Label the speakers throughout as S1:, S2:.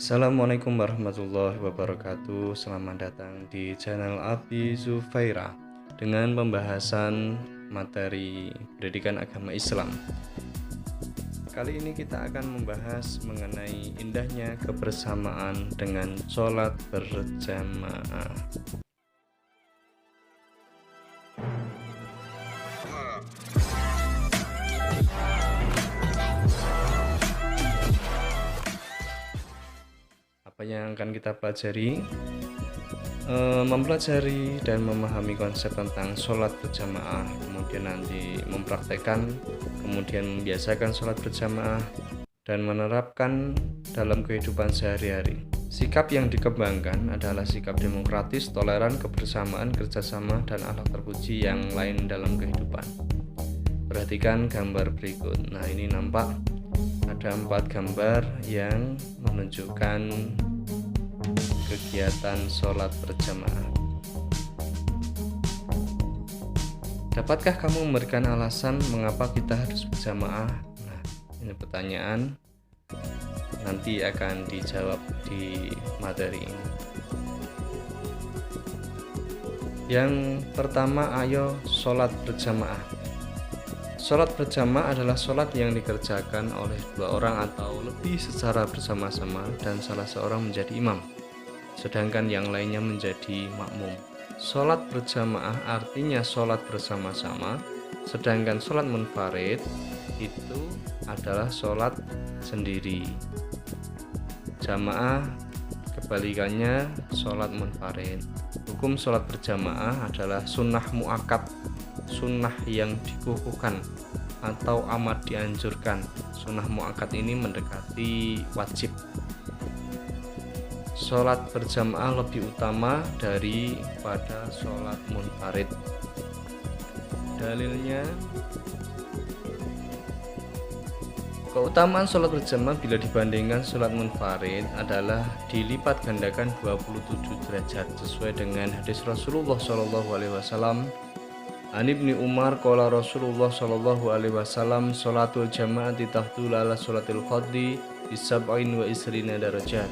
S1: Assalamualaikum warahmatullahi wabarakatuh. Selamat datang di channel Abi Zufaira dengan pembahasan materi pendidikan agama Islam. Kali ini kita akan membahas mengenai indahnya kebersamaan dengan sholat berjamaah. Apa yang akan kita pelajari? Mempelajari dan memahami konsep tentang sholat berjamaah, kemudian nanti mempraktekkan, kemudian membiasakan sholat berjamaah dan menerapkan dalam kehidupan sehari-hari. Sikap yang dikembangkan adalah sikap demokratis, toleran, kebersamaan, kerjasama, dan akhlak terpuji yang lain dalam kehidupan. Perhatikan gambar berikut. Nah, ini nampak ada 4 gambar yang menunjukkan kegiatan sholat berjamaah. Dapatkah kamu memberikan alasan mengapa kita harus berjamaah? Nah, ini pertanyaan nanti akan dijawab di materi ini. Yang pertama, ayo sholat berjamaah. Sholat berjamaah adalah sholat yang dikerjakan oleh 2 orang atau lebih secara bersama-sama dan salah seorang menjadi imam, sedangkan yang lainnya menjadi makmum. Sholat berjamaah artinya sholat bersama-sama, sedangkan sholat munfarid itu adalah sholat sendiri. Jamaah kebalikannya sholat munfarid. Hukum sholat berjamaah adalah sunnah muakkad, sunnah yang dikukuhkan atau amat dianjurkan. Sunnah muakkad ini mendekati wajib. Sholat berjamaah lebih utama daripada sholat munfarid. Dalilnya, keutamaan sholat berjamaah bila dibandingkan sholat munfarid adalah dilipat gandakan 27 derajat sesuai dengan hadis Rasulullah SAW. An Ibni Umar qala Rasulullah sallallahu alaihi wasallam sholatul jama'ati tahtul ala sholatil fardhi bisab'in wa isrina darajat.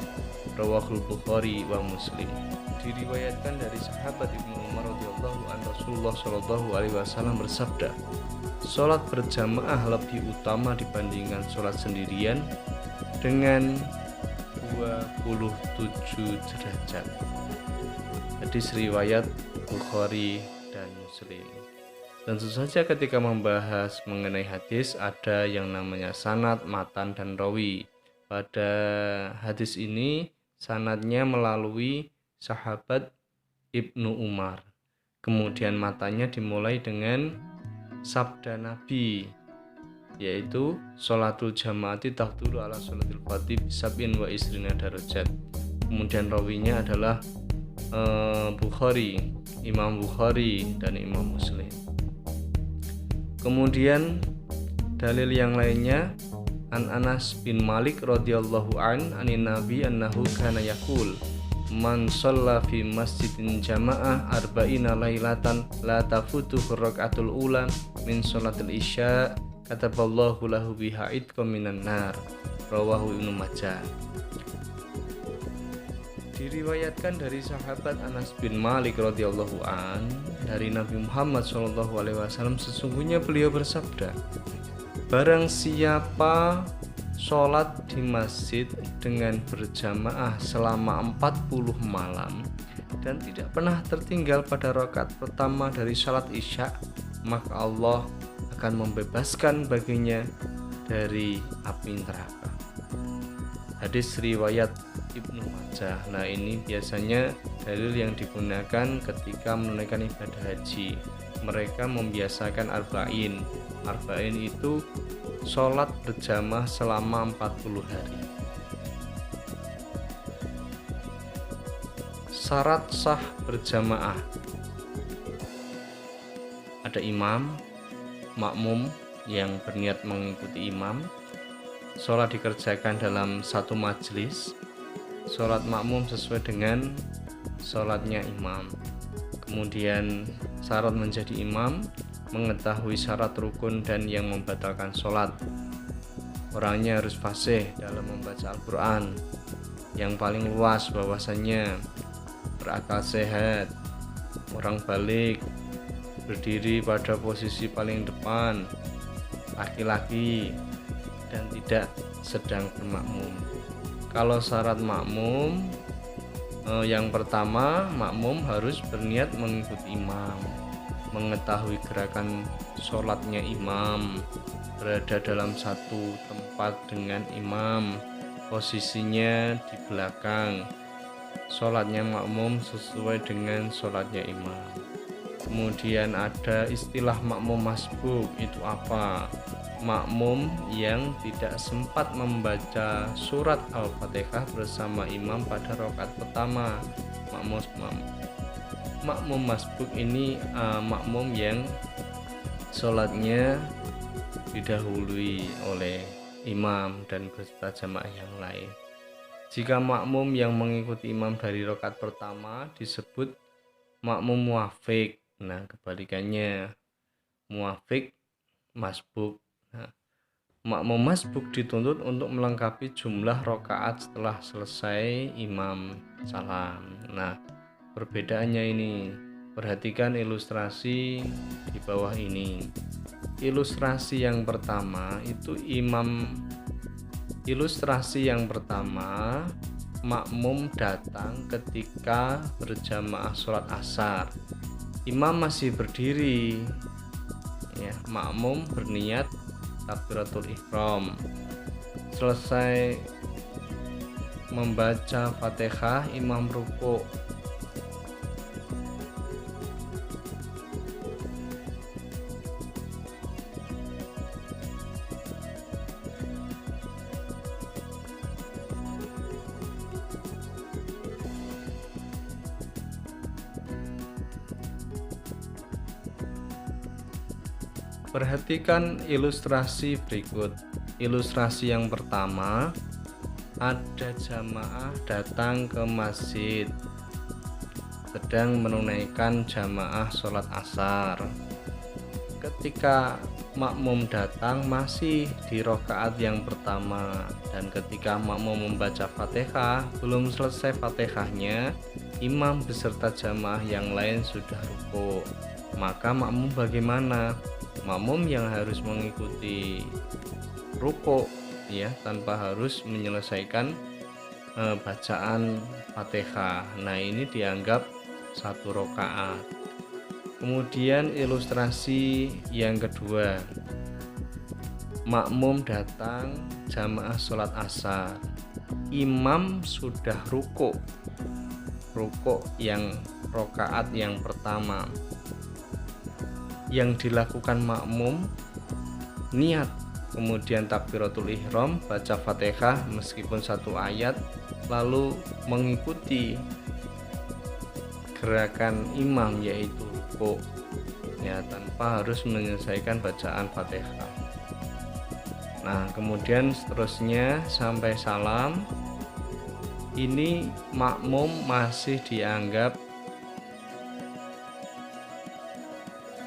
S1: Rawahul Bukhari wa Muslim. Diriwayatkan dari sahabat Ibnu Umar radhiyallahu anhu, Rasulullah sallallahu alaihi wasallam bersabda, sholat berjamaah lebih utama dibandingkan sholat sendirian dengan 27 derajat. Hadis riwayat Bukhari dan Muslim. Tentu saja ketika membahas mengenai hadis ada yang namanya sanad, matan, dan rawi. Pada hadis ini sanadnya melalui sahabat Ibnu Umar. Kemudian matanya dimulai dengan sabda Nabi, yaitu sholatul jamaati tahdulu ala sholatil fardhi bisab'in wa isrina darajat. Kemudian rawinya adalah Bukhari, Imam Bukhari dan Imam Muslim. Kemudian dalil yang lainnya, An Anas bin Malik radhiyallahu anin Nabi annahu kana yaqul man shalla fi masjidin jama'ah arba'ina lailatan la tafutuhu rak'atul ula min sholatil isya kataballahu lahu biha idqam minan nar. Rawahu Ibnu Majah. Diriwayatkan dari sahabat Anas bin Malik radhiyallahu an dari Nabi Muhammad SAW, sesungguhnya beliau bersabda, barang siapa sholat di masjid dengan berjamaah selama 40 malam dan tidak pernah tertinggal pada rakaat pertama dari sholat isya, maka Allah akan membebaskan baginya dari api neraka. Hadis riwayat Ibnu Majah. Nah, ini biasanya dalil yang digunakan ketika menunaikan ibadah haji. Mereka membiasakan arba'in. Arba'in itu sholat berjamaah selama 40 hari. Syarat sah berjamaah: ada imam, makmum yang berniat mengikuti imam, sholat dikerjakan dalam satu majelis, sholat makmum sesuai dengan sholatnya imam. Kemudian syarat menjadi imam, mengetahui syarat rukun dan yang membatalkan sholat. Orangnya harus fasih dalam membaca Al-Quran. yang paling luas bahwasannya berakal sehat, orang balik, berdiri pada posisi paling depan, laki-laki, dan tidak sedang bermakmum. Kalau syarat makmum, yang pertama, makmum harus berniat mengikuti imam, mengetahui gerakan sholatnya imam, berada dalam satu tempat dengan imam, posisinya di belakang, sholatnya makmum sesuai dengan sholatnya imam. Kemudian ada istilah makmum masbuk. Itu apa? Makmum yang tidak sempat membaca surat Al-Fatihah bersama imam pada rakaat pertama. Makmum masbuk ini makmum yang sholatnya didahului oleh imam dan beserta jamaah yang lain. Jika makmum yang mengikuti imam dari rakaat pertama disebut makmum muwafiq. Nah, kebalikannya muwafiq masbuk. Nah, makmum masbuk dituntut untuk melengkapi jumlah rakaat setelah selesai imam salam. Nah, perbedaannya ini, perhatikan ilustrasi di bawah ini. Ilustrasi yang pertama itu makmum datang ketika berjamaah sholat asar. Imam masih berdiri, ya, makmum berniat takbiratul ihram. Selesai membaca Fatihah, imam rukuk. Perhatikan ilustrasi berikut. Ilustrasi yang pertama, ada jamaah datang ke masjid sedang menunaikan jamaah sholat asar. Ketika makmum datang masih di rakaat yang pertama, dan ketika makmum membaca Fatihah, belum selesai Fatihahnya, imam beserta jamaah yang lain sudah rukuk. Maka makmum bagaimana? Makmum yang harus mengikuti rukuk, ya, tanpa harus menyelesaikan bacaan Fatihah. Nah, ini dianggap satu rakaat. Kemudian ilustrasi yang kedua, makmum datang jamaah sholat asar, imam sudah rukuk yang rakaat yang pertama. Yang dilakukan makmum niat, kemudian takbiratul ihram, baca Fatihah meskipun satu ayat, lalu mengikuti gerakan imam yaitu rukuk, ya, tanpa harus menyelesaikan bacaan Fatihah. Nah, kemudian seterusnya sampai salam. Ini makmum masih dianggap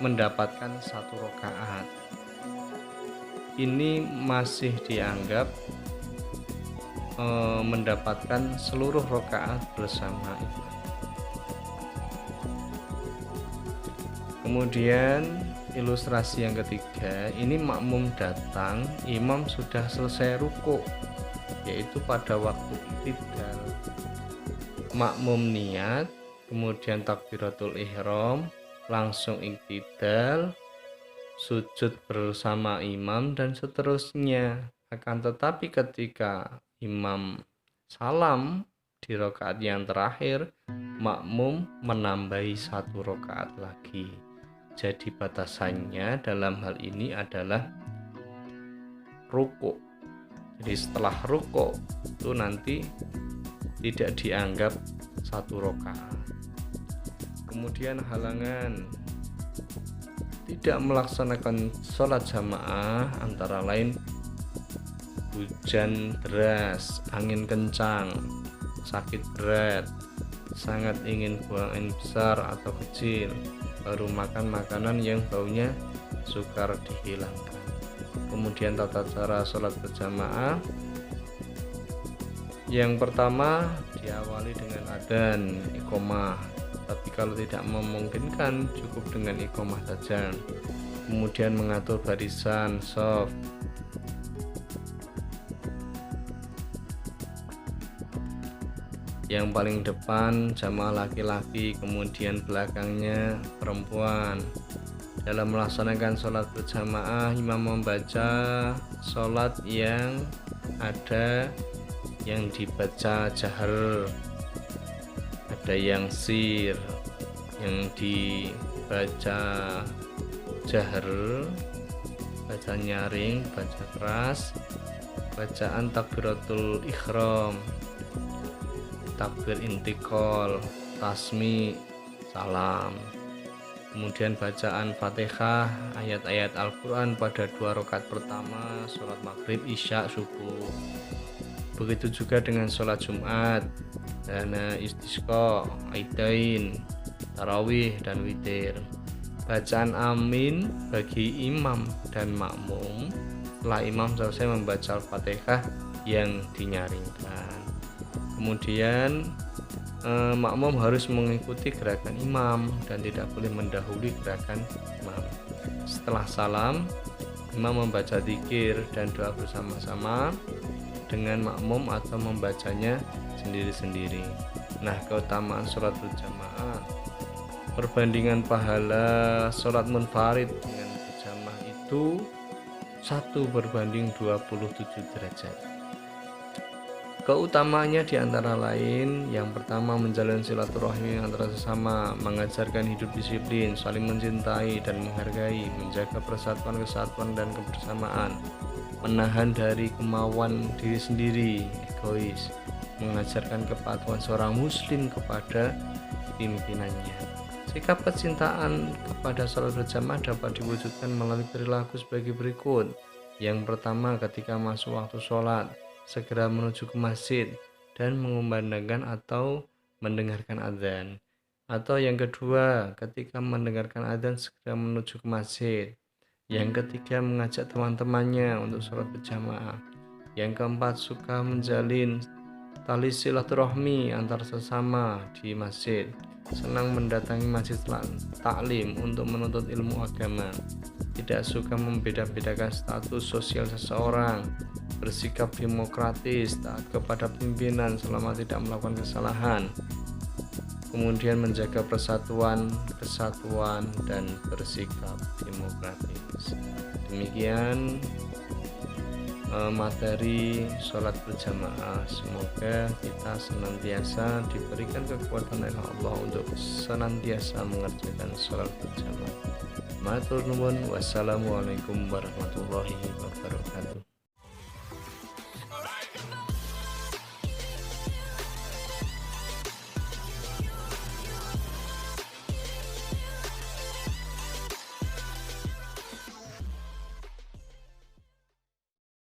S1: mendapatkan satu rakaat. Ini masih dianggap mendapatkan seluruh rakaat bersama imam. Kemudian ilustrasi yang ketiga, ini makmum datang, imam sudah selesai rukuk, yaitu pada waktu i'tidal. Makmum niat, kemudian takbiratul ihram, langsung i'tidal, sujud bersama imam, dan seterusnya. Akan tetapi ketika imam salam di rakaat yang terakhir, makmum menambahi satu rakaat lagi. Jadi batasannya dalam hal ini adalah rukuk. Jadi setelah rukuk itu nanti tidak dianggap satu rakaat. Kemudian halangan tidak melaksanakan sholat jamaah antara lain hujan deras, angin kencang, sakit berat, sangat ingin buang air besar atau kecil, baru makan makanan yang baunya sukar dihilangkan. Kemudian tata cara sholat berjamaah Yang pertama diawali dengan adzan iqomah, tapi kalau tidak memungkinkan cukup dengan iqomah saja. Kemudian mengatur barisan shaf. Yang paling depan jamaah laki-laki, kemudian belakangnya perempuan. Dalam melaksanakan sholat berjamaah, imam membaca sholat yang ada yang dibaca jahar, ada yang sir, yang dibaca jahar, baca nyaring, baca keras, bacaan takbiratul ikhram, takbir intikal, tasmi, salam. Kemudian bacaan Fatihah, ayat-ayat Al-Quran pada 2 rakaat pertama sholat maghrib, isya, subuh. Begitu juga dengan sholat Jumat, dana istisqa, aidain, tarawih, dan witir. Bacaan amin bagi imam dan makmum setelah imam selesai membaca Al-Fatihah yang dinyaringkan. Kemudian makmum harus mengikuti gerakan imam dan tidak boleh mendahului gerakan imam. Setelah salam, imam membaca zikir dan doa bersama-sama dengan makmum atau membacanya sendiri-sendiri. Nah, keutamaan sholat berjamaah, perbandingan pahala sholat munfarid dengan berjamaah itu 1:27 derajat. Keutamaannya diantara lain, yang pertama menjalin silaturahmi antara sesama, mengajarkan hidup disiplin, saling mencintai dan menghargai, menjaga persatuan, kesatuan dan kebersamaan, menahan dari kemauan diri sendiri, egois, mengajarkan kepatuhan seorang muslim kepada pimpinannya. Sikap kecintaan kepada sholat berjamaah dapat diwujudkan melalui perilaku sebagai berikut. Yang pertama, ketika masuk waktu sholat, segera menuju ke masjid dan mengumandangkan atau mendengarkan adzan. Atau yang kedua, ketika mendengarkan adzan segera menuju ke masjid. Yang ketiga, mengajak teman-temannya untuk sholat berjamaah. Yang keempat, suka menjalin tali silaturahmi antar sesama di masjid, senang mendatangi masjid taklim untuk menuntut ilmu agama, tidak suka membeda-bedakan status sosial seseorang, bersikap demokratis, taat kepada pimpinan selama tidak melakukan kesalahan, kemudian menjaga persatuan, kesatuan, dan bersikap demokratis. Demikian materi sholat berjamaah. Semoga kita senantiasa diberikan kekuatan oleh Allah untuk senantiasa mengerjakan sholat berjamaah. Matur nuwun. Wassalamualaikum warahmatullahi wabarakatuh.